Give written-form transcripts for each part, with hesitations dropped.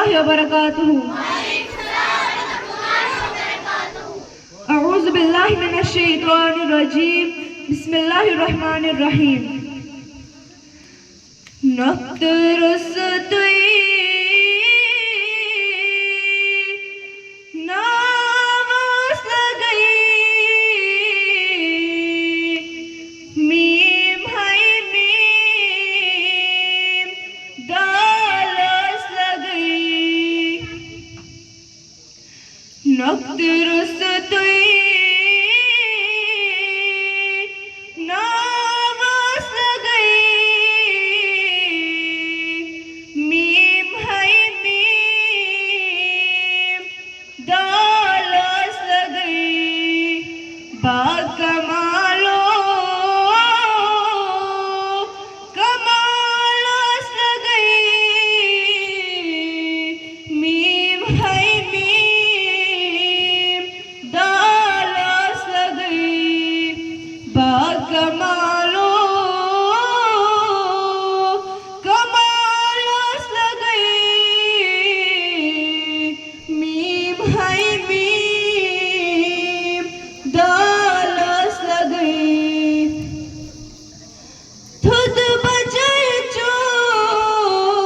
रहमतुल्लाहि व बरकातुहू। अऊज़ु बिल्लाहि मिनश शैतानिर रजीम। बिस्मिल्लाहिर रहमानिर रहीम। नख्तरस तुई नावस गई मीम है मीम दालस गई नख्तरस तुई नावस गई मीम है मीम दालस गई बाकमालो कमालस गई मीम है मीम दालस गई बाकमालो कमालस गई मीम है मीम दालस गई खुद बजय चोर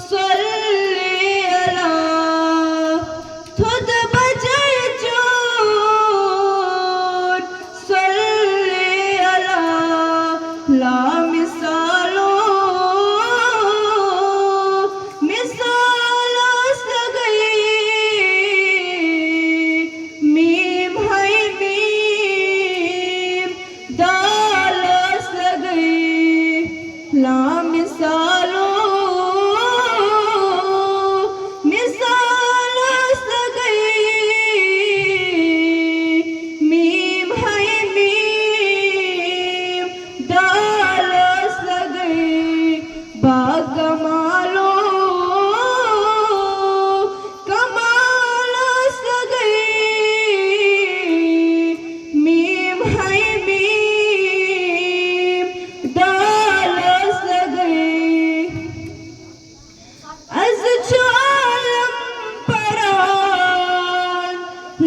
सल्ले अला खुद बजय चोर सल्ले अला ला मिसालो मिसालस गई मीम है मीम दालस गई ला मिसालो मिसालस गई मीम है मीम दालस गई बाकमालो कमालस गई मीम है मीम दालस गई अज़ चालम परान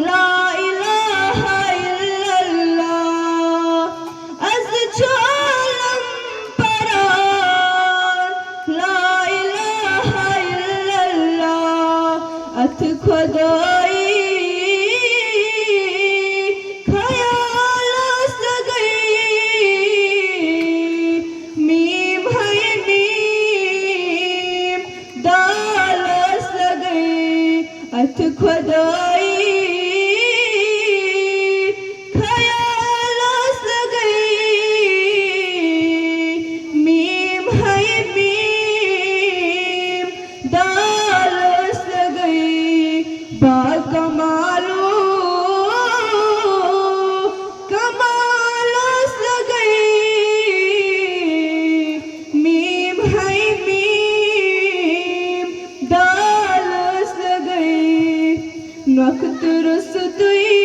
ला इलाहा इल्लल्लाह अज़ चालम परान ला इलाहा इल्लल्लाह अथ खुदाई ख़यालस गई मीम है मीम दालस गई अथ खुदाई ख़यालस गई मीम है मीम दालस गई बाकमालो कमालस गई मीम है मीम दालस गई नख्तरस तुई